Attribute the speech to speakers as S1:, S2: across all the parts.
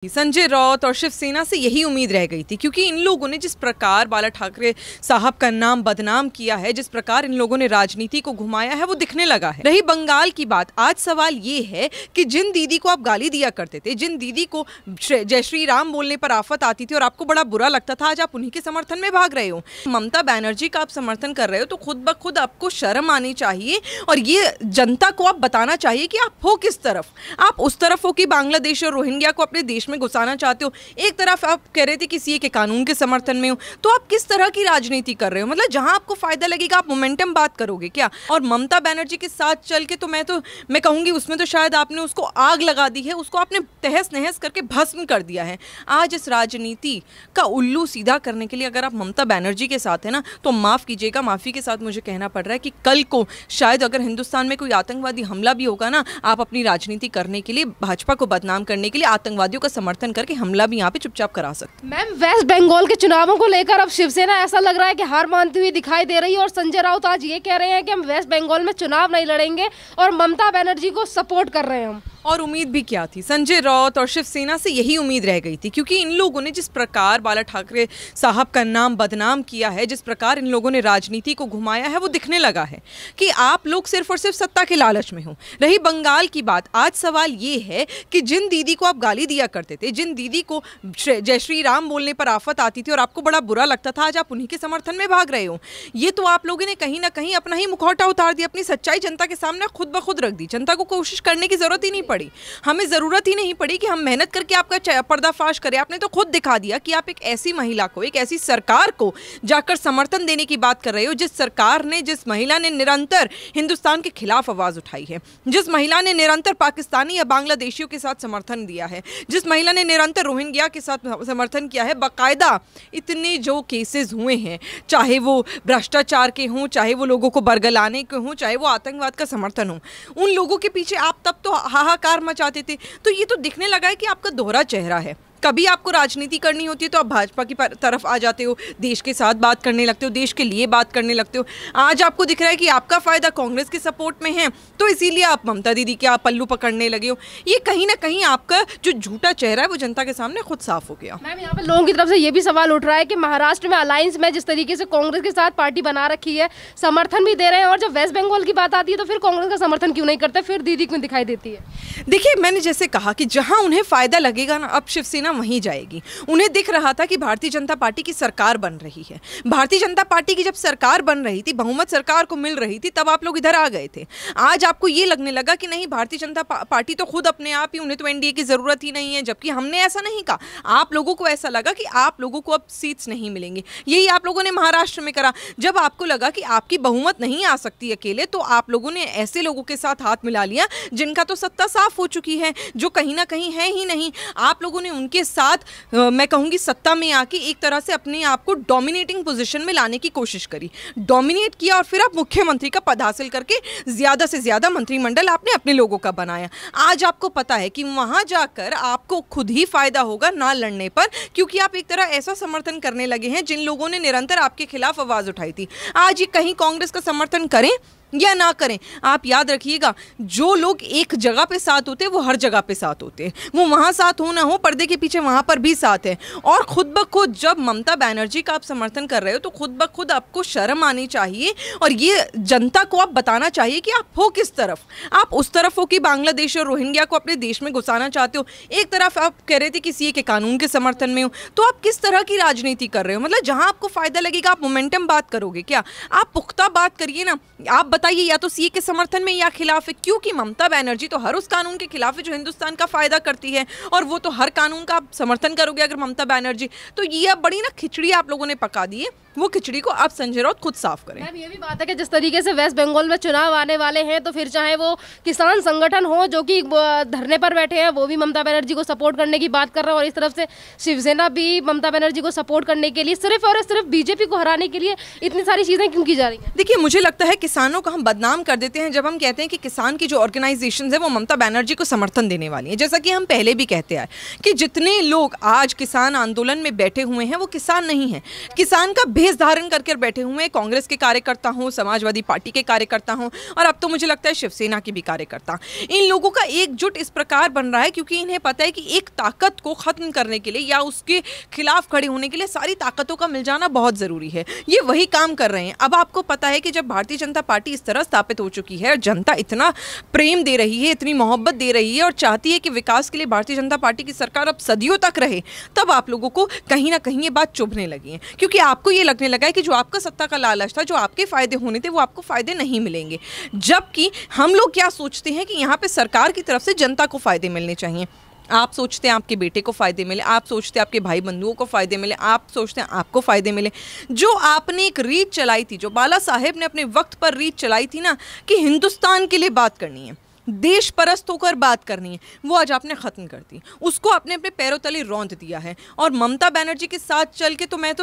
S1: संजय राउत और शिवसेना से यही उम्मीद रह गई थी, क्योंकि इन लोगों ने जिस प्रकार बाला ठाकरे साहब का नाम बदनाम किया है, जिस प्रकार इन लोगों ने राजनीति को घुमाया है, वो दिखने लगा है। रही बंगाल की बात, आज सवाल ये है कि जिन दीदी को आप गाली दिया करते थे, जिन दीदी को जय श्री राम बोलने पर आफत आती थी और आपको बड़ा बुरा लगता था, आज आप उन्हीं के समर्थन में भाग रहे हो। ममता बनर्जी का आप समर्थन कर रहे हो तो खुद ब खुद आपको शर्म आनी चाहिए और ये जनता को आप बताना चाहिए कि आप हो किस तरफ। आप उस तरफ हो कि बांग्लादेश और रोहिंग्या को अपने देश में घुसाना चाहते हो, एक तरफ आप कह रहे थे कि सीए के कानून के समर्थन में हो, तो आप किस तरह की राजनीति कर रहे हो? मतलब जहां आपको फायदा लगेगा आप मोमेंटम बात करोगे क्या? और ममता बनर्जी के साथ चल के तो मैं कहूंगी उसमें तो शायद आपने उसको आग लगा दी है, उसको आपने तहस नहस करके भस्म कर दिया है। आज इस राजनीति का उल्लू सीधा करने के लिए अगर आप ममता बनर्जी के साथ है ना, तो माफ कीजिएगा, माफी के साथ मुझे कहना पड़ रहा है कि कल को शायद अगर हिंदुस्तान में कोई आतंकवादी हमला भी होगा ना, आप अपनी राजनीति करने के लिए, भाजपा को बदनाम करने के लिए आतंकवादियों का समर्थन करके हमला भी यहाँ पे चुपचाप करा सकते।
S2: मैम, वेस्ट बंगाल के चुनावों को लेकर अब शिवसेना ऐसा लग रहा है कि हार मानती हुई दिखाई दे रही है और संजय राउत आज ये कह रहे हैं कि हम वेस्ट बंगाल में चुनाव नहीं लड़ेंगे और ममता बनर्जी को सपोर्ट कर रहे हैं हम।
S1: और उम्मीद भी क्या थी? संजय राउत और शिवसेना से यही उम्मीद रह गई थी, क्योंकि इन लोगों ने जिस प्रकार बाला ठाकरे साहब का नाम बदनाम किया है, जिस प्रकार इन लोगों ने राजनीति को घुमाया है, वो दिखने लगा है कि आप लोग सिर्फ और सिर्फ सत्ता के लालच में हो। रही बंगाल की बात, आज सवाल ये है कि जिन दीदी को आप गाली दिया करते थे, जिन दीदी को जय श्री राम बोलने पर आफत आती थी और आपको बड़ा बुरा लगता था, आज आप उन्हीं के समर्थन में भाग रहे हो। ये तो आप लोगों ने कहीं ना कहीं अपना ही मुखौटा उतार दिया, अपनी सच्चाई जनता के सामने खुद ब खुद रख दी। जनता को कोशिश करने की जरूरत ही नहीं पड़ी, हमें जरूरत ही नहीं पड़ी कि हम मेहनत करके आपका पर्दाफाश करें। आपने तो खुद दिखा दिया कि आप एक ऐसी महिला को, एक ऐसी सरकार को जाकर समर्थन देने की बात कर रहे हो, जिस सरकार ने, जिस महिला ने निरंतर हिंदुस्तान के खिलाफ आवाज उठाई है, जिस महिला ने निरंतर पाकिस्तानी या बांग्लादेशियों के साथ समर्थन दिया है, जिस महिला ने निरंतर रोहिंग्या के साथ समर्थन किया है। बाकायदा इतने जो केसेस हुए हैं, चाहे वो भ्रष्टाचार के हों, चाहे वो लोगों को बरगलाने के हों, चाहे वो आतंकवाद का समर्थन हो, उन लोगों के पीछे आप तब तो हाहाकार मचाते थे। तो ये तो दिखने लगा है कि आपका दोहरा चेहरा है। कभी आपको राजनीति करनी होती है तो आप भाजपा की तरफ आ जाते हो, देश के साथ बात करने लगते हो, देश के लिए बात करने लगते हो। आज आपको दिख रहा है कि आपका फायदा कांग्रेस के सपोर्ट में है, तो इसीलिए आप ममता दीदी के आप पल्लू पकड़ने लगे हो। ये कहीं ना कहीं आपका जो झूठा चेहरा है वो जनता के सामने खुद साफ हो गया।
S2: मैम, यहाँ पे लोगों की तरफ से ये भी सवाल उठ रहा है कि महाराष्ट्र में अलायंस में जिस तरीके से कांग्रेस के साथ पार्टी बना रखी है, समर्थन भी दे रहे हैं, और जब वेस्ट बंगाल की बात आती है तो फिर कांग्रेस का समर्थन क्यों नहीं करते, फिर दीदी क्यों दिखाई देती है?
S1: देखिए, मैंने जैसे कहा कि जहां उन्हें फायदा लगेगा ना, अब शिवसेना वहीं जाएगी। उन्हें दिख रहा था कि भारतीय जनता पार्टी की सरकार बन रही है। भारतीय जनता पार्टी की जब सरकार बन रही थी, बहुमत सरकार को मिल रही थी, तब आप लोग इधर आ गए थे। आज आपको ये लगने लगा कि नहीं, भारतीय जनता पार्टी तो खुद अपने आप ही, उन्हें तो एनडीए की जरूरत ही नहीं है, जबकि हमने ऐसा नहीं कहा। आप लोगों को ऐसा लगा कि आप लोगों को अब सीट्स नहीं मिलेंगे। यही आप लोगों ने महाराष्ट्र में करा। जब आपको लगा कि आपकी बहुमत नहीं आ सकती अकेले, तो आप लोगों ने ऐसे लोगों के साथ हाथ मिला लिया जिनका तो सत्ता साफ हो चुकी है, जो कहीं ना कहीं है ही नहीं। आप लोगों ने उनके साथ, मैं कहूंगी, सत्ता में आके एक तरह से अपने आप को डोमिनेटिंग पोजीशन में लाने की कोशिश करी, डोमिनेट किया, और फिर आप मुख्यमंत्री का पद हासिल करके ज्यादा से ज्यादा मंत्रिमंडल आपने अपने लोगों का बनाया। आज आपको पता है कि वहां जाकर आपको खुद ही फायदा होगा ना लड़ने पर, क्योंकि आप एक तरह ऐसा समर्थन करने लगे हैं जिन लोगों ने निरंतर आपके खिलाफ आवाज उठाई थी। आज ये कहीं कांग्रेस का समर्थन करें या ना करें, आप याद रखिएगा, जो लोग एक जगह पे साथ होते हैं वो हर जगह पे साथ होते हैं। वो वहां साथ हो ना हो, पर्दे के पीछे वहां पर भी साथ है। और खुद ब खुद जब ममता बनर्जी का आप समर्थन कर रहे हो तो खुद ब खुद आपको शर्म आनी चाहिए और ये जनता को आप बताना चाहिए कि आप हो किस तरफ। आप उस तरफ हो कि बांग्लादेश और रोहिंग्या को अपने देश में घुसाना चाहते हो, एक तरफ आप कह रहे थे कि सीए के कानून के समर्थन में हो, तो आप किस तरह की राजनीति कर रहे हो? मतलब जहां आपको फायदा लगेगा आप मोमेंटम बात करोगे क्या? आप पुख्ता बात करिए ना। आप बताइए, या तो सीए के समर्थन में या खिलाफ है, क्योंकि ममता बनर्जी तो हर उस कानून के खिलाफ है जो हिंदुस्तान का फायदा करती है, और वो तो हर कानून का आप समर्थन करोगे अगर ममता बनर्जी। तो ये अब बड़ी ना खिचड़ी आप लोगों ने पका दी है, वो खिचड़ी को आप संजय राउत खुद साफ करें।
S2: मैम, ये भी बात है कि जिस तरीके से वेस्ट बंगाल में चुनाव आने वाले हैं, तो फिर चाहे वो किसान संगठन हो जो कि धरने पर बैठे हैं, वो भी ममता बनर्जी को सपोर्ट करने की बात कर रहा है, और इस तरफ से शिवसेना भी ममता बनर्जी को सपोर्ट करने के लिए सिर्फ और सिर्फ बीजेपी को हराने के लिए इतनी सारी चीजें क्यों की जा रही हैं?
S1: देखिए, मुझे लगता है किसानों को हम बदनाम कर देते हैं जब हम कहते हैं कि किसान की जो ऑर्गेनाइजेशंस है वो ममता बनर्जी को समर्थन देने वाली हैं। जैसा कि हम पहले भी कहते आए कि जितने लोग आज किसान आंदोलन में बैठे हुए हैं वो किसान नहीं हैं, किसान का भेष धारण करके बैठे हुए हैं। कांग्रेस के कार्यकर्ता हों, समाजवादी पार्टी के कार्यकर्ता हों, और अब तो मुझे लगता है शिवसेना के भी कार्यकर्ता। इन लोगों का एकजुट इस प्रकार बन रहा है क्योंकि इन्हें पता है कि एक ताकत को खत्म करने के लिए या उसके खिलाफ खड़े होने के लिए सारी ताकतों का मिल जाना बहुत जरूरी है। ये वही काम कर रहे हैं। अब आपको पता है कि जब भारतीय जनता पार्टी इस तरह स्थापित हो चुकी है, जनता इतना प्रेम दे रही है, इतनी मोहब्बत दे रही है और चाहती है कि विकास के लिए भारतीय जनता पार्टी की सरकार अब सदियों तक रहे, तब आप लोगों को कहीं ना कहीं ये बात चुभने लगी है क्योंकि आपको ये लगने लगा है कि जो आपका सत्ता का लालच था, जो आपके फायदे होने थे, वो आपको फायदे नहीं मिलेंगे। जबकि हम लोग क्या सोचते हैं कि यहाँ पे सरकार की तरफ से जनता को फायदे मिलने चाहिए। आप सोचते हैं आपके बेटे को फ़ायदे मिले, आप सोचते हैं आपके भाई बंधुओं को फ़ायदे मिले, आप सोचते हैं आपको फ़ायदे मिले। जो आपने एक रीत चलाई थी, जो बाला साहेब ने अपने वक्त पर रीत चलाई थी ना कि हिंदुस्तान के लिए बात करनी है, देश परस्त होकर बात करनी है, वो आज आपने ख़त्म कर दी। उसको आपने अपने पैरों तले रौंद दिया है और ममता बनर्जी के साथ चल के तो मैं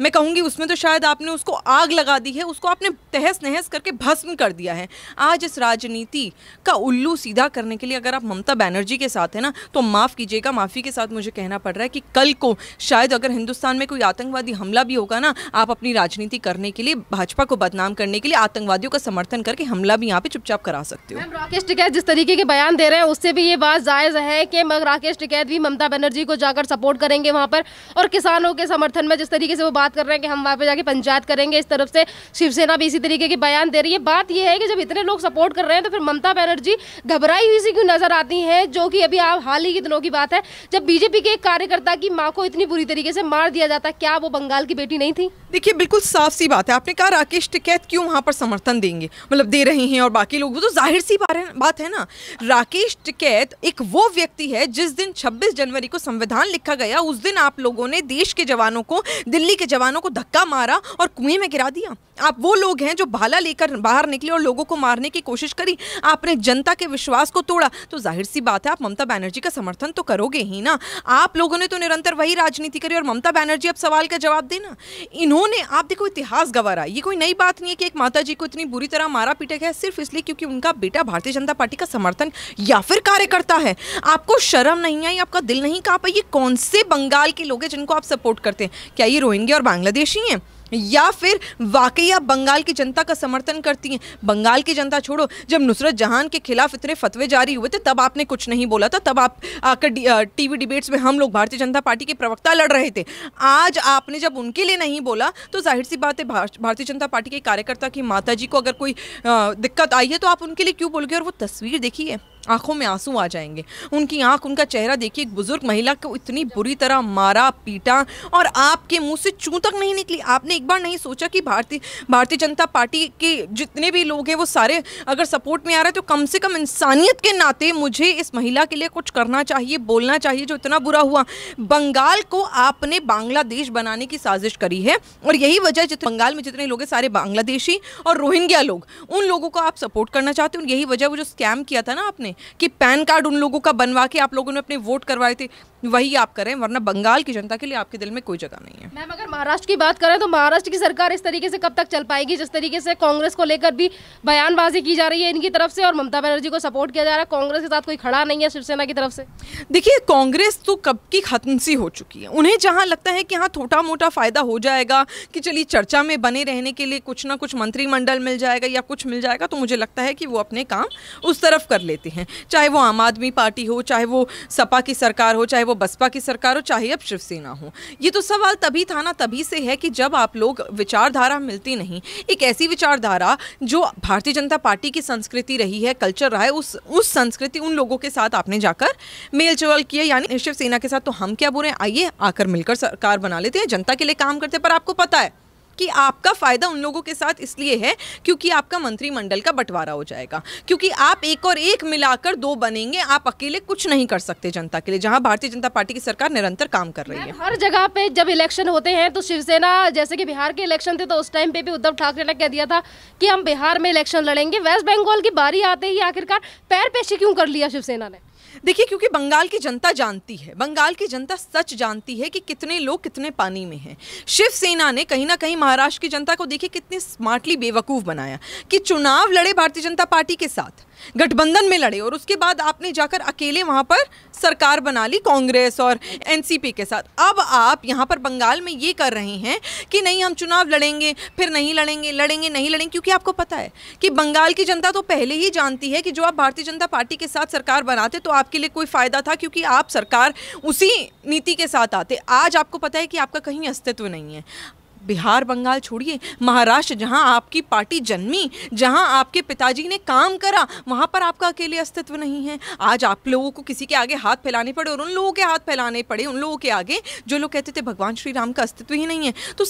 S1: कहूँगी उसमें तो शायद आपने उसको आग लगा दी है, उसको आपने तहस नहस करके भस्म कर दिया है। आज इस राजनीति का उल्लू सीधा करने के लिए अगर आप ममता बनर्जी के साथ हैं ना, तो माफ़ कीजिएगा, माफ़ी के साथ मुझे कहना पड़ रहा है कि कल को शायद अगर हिंदुस्तान में कोई आतंकवादी हमला भी होगा ना, आप अपनी राजनीति करने के लिए, भाजपा को बदनाम करने के लिए आतंकवादियों का समर्थन करके हमला भी यहाँ पे चुपचाप करा सकते हो।
S2: राकेश टिकैत जिस तरीके के बयान दे रहे हैं उससे भी ये बात जायज़ है कि राकेश टिकैत भी ममता बनर्जी को जाकर सपोर्ट करेंगे वहां पर, और किसानों के समर्थन में जिस तरीके से वो बात कर रहे हैं कि हम वहां पे जाके पंचायत करेंगे, इस तरफ से शिवसेना भी इसी तरीके के बयान दे रही है। बात यह है कि जब इतने लोग सपोर्ट कर रहे हैं तो फिर ममता बनर्जी घबराई हुई सी क्यों नजर आती है, जो कि अभी आप हाल ही के दिनों की बात है जब बीजेपी के एक कार्यकर्ता की माँ को इतनी बुरी तरीके से मार दिया जाता। क्या वो बंगाल की बेटी नहीं थी?
S1: देखिए, बिल्कुल साफ सी बात है। आपने कहा राकेश टिकैत क्यों वहां पर समर्थन देंगे, मतलब दे रहे हैं और बाकी लोग, वो तो जाहिर सी बात है ना। राकेश टिकैत एक वो व्यक्ति है जिस दिन 26 जनवरी को संविधान लिखा गया, उस दिन आप लोगों ने देश के जवानों को, दिल्ली के जवानों को धक्का मारा और कुएं में गिरा दिया। आप वो लोग हैं जो भाला लेकर बाहर निकले और लोगों को मारने की कोशिश करी। आपने जनता के विश्वास को तोड़ा, तो जाहिर सी बात है आप ममता बनर्जी का समर्थन तो करोगे ही ना। आप लोगों ने तो निरंतर वही राजनीति करी और ममता बनर्जी अब सवाल का जवाब देना। इन्होंने, आप देखो, इतिहास गवाह रहा। ये कोई नई बात नहीं है कि एक माता जी को इतनी बुरी तरह मारा पीटा गया सिर्फ इसलिए क्योंकि उनका बेटा भारतीय जनता पार्टी का समर्थन या फिर कार्यकर्ता है। आपको शर्म नहीं आई, आपका दिल नहीं कांपा? ये कौन से बंगाल के लोग हैं जिनको आप सपोर्ट करते हैं? क्या ये रोहिंग्या और बांग्लादेशी हैं या फिर वाकई आप बंगाल की जनता का समर्थन करती हैं? बंगाल की जनता छोड़ो, जब नुसरत जहां के खिलाफ इतने फतवे जारी हुए थे तब आपने कुछ नहीं बोला था, तब आप आकर टीवी डिबेट्स में हम लोग भारतीय जनता पार्टी के प्रवक्ता लड़ रहे थे। आज आपने जब उनके लिए नहीं बोला तो जाहिर सी बात है भारतीय जनता पार्टी के कार्यकर्ता की माता जी को अगर कोई दिक्कत आई है तो आप उनके लिए क्यों बोलोगे? और वो तस्वीर देखिए, आंखों में आंसू आ जाएंगे। उनकी आंख, उनका चेहरा देखिए, एक बुजुर्ग महिला को इतनी बुरी तरह मारा पीटा और आपके मुंह से चूं तक नहीं निकली। आपने एक बार नहीं सोचा कि भारतीय जनता पार्टी के जितने भी लोग हैं वो सारे अगर सपोर्ट में आ रहे हैं तो कम से कम इंसानियत के नाते मुझे इस महिला के लिए कुछ करना चाहिए, बोलना चाहिए जो इतना बुरा हुआ। बंगाल को आपने बांग्लादेश बनाने की साजिश करी है और यही वजह, बंगाल में जितने लोग हैं सारे बांग्लादेशी और रोहिंग्या लोग, उन लोगों को आप सपोर्ट करना चाहते हो। यही वजह, वो जो स्कैम किया था ना आपने कि पैन कार्ड उन लोगों का बनवा के आप लोगों ने अपने वोट करवाए थे, वही आप करें, वरना बंगाल की जनता के लिए आपके दिल में कोई जगह नहीं है।
S2: मैम, अगर महाराष्ट्र की बात करें तो महाराष्ट्र की सरकार इस तरीके से कब तक चल पाएगी? जिस तरीके से कांग्रेस को लेकर भी बयानबाजी की जा रही है इनकी तरफ से और ममता बनर्जी को सपोर्ट किया जा रहा है, कांग्रेस के साथ कोई खड़ा नहीं है शिवसेना की तरफ से।
S1: देखिए, कांग्रेस तो कब की खत्म सी हो चुकी है। उन्हें जहां लगता है कि हाँ छोटा मोटा फायदा हो जाएगा, कि चलिए चर्चा में बने रहने के लिए कुछ ना कुछ मंत्रिमंडल मिल जाएगा या कुछ मिल जाएगा, तो मुझे लगता है कि वो अपने काम उस तरफ कर लेते हैं। चाहे वो आम आदमी पार्टी हो, चाहे वो सपा की सरकार हो, चाहे वो बसपा की सरकार हो, चाहे अब शिवसेना हो। ये तो सवाल तभी था ना, तभी से है कि जब आप लोग, विचारधारा मिलती नहीं, एक ऐसी विचारधारा जो भारतीय जनता पार्टी की संस्कृति रही है, कल्चर रहा है, उस संस्कृति, उन लोगों के साथ आपने जाकर मेल जोल किया, यानी शिवसेना के साथ। तो हम क्या बुरे, आइए आकर मिलकर सरकार बना लेते हैं, जनता के लिए काम करते हैं। पर आपको पता है कि आपका फायदा उन लोगों के साथ इसलिए है क्योंकि आपका मंत्रिमंडल का बंटवारा हो जाएगा, क्योंकि आप एक और एक मिलाकर दो बनेंगे। आप अकेले कुछ नहीं कर सकते जनता के लिए, जहां भारतीय जनता पार्टी की सरकार निरंतर काम कर रही है।
S2: हर जगह पे जब इलेक्शन होते हैं तो शिवसेना, जैसे कि बिहार के इलेक्शन थे तो उस टाइम पे भी उद्धव ठाकरे ने कह दिया था कि हम बिहार में इलेक्शन लड़ेंगे। वेस्ट बंगाल की बारी आते ही आखिरकार पैर पेशी क्यों कर लिया शिवसेना ने?
S1: देखिए, क्योंकि बंगाल की जनता जानती है, बंगाल की जनता सच जानती है कि कितने लोग कितने पानी में हैं। शिवसेना ने कहीं ना कहीं महाराष्ट्र की जनता को देखिए कितने स्मार्टली बेवकूफ़ बनाया कि चुनाव लड़े भारतीय जनता पार्टी के साथ, गठबंधन में लड़े, और उसके बाद आपने जाकर अकेले वहां पर सरकार बना ली कांग्रेस और एनसीपी के साथ। अब आप यहां पर बंगाल में ये कर रहे हैं कि नहीं हम चुनाव लड़ेंगे, फिर नहीं लड़ेंगे, लड़ेंगे नहीं लड़ेंगे, क्योंकि आपको पता है कि बंगाल की जनता तो पहले ही जानती है कि जो आप भारतीय जनता पार्टी के साथ सरकार बनाते तो आपके लिए कोई फायदा था, क्योंकि आप सरकार उसी नीति के साथ आते। आज आपको पता है कि आपका कहीं अस्तित्व नहीं है। बिहार बंगाल छोड़िए, महाराष्ट्र जहां आपकी पार्टी जन्मी, जहां आपके पिताजी ने काम करा, वहां पर आपका अकेले अस्तित्व नहीं है। आज आप लोगों को किसी के आगे हाथ फैलाने पड़े, और उन लोगों के हाथ फैलाने पड़े उन लोगों के आगे जो लोग कहते थे भगवान श्री राम का अस्तित्व ही नहीं है। तो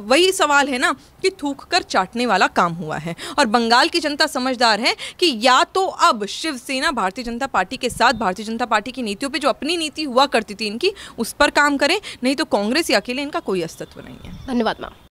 S1: वही सवाल है ना कि थूक कर चाटने वाला काम हुआ है। और बंगाल की जनता समझदार है कि या तो अब शिवसेना भारतीय जनता पार्टी के साथ भारतीय जनता पार्टी की नीतियों पर, जो अपनी नीति हुआ करती थी इनकी, उस पर काम करें, नहीं तो कांग्रेस या अकेले इनका कोई अस्तित्व नहीं है।
S2: धन्यवाद मैम।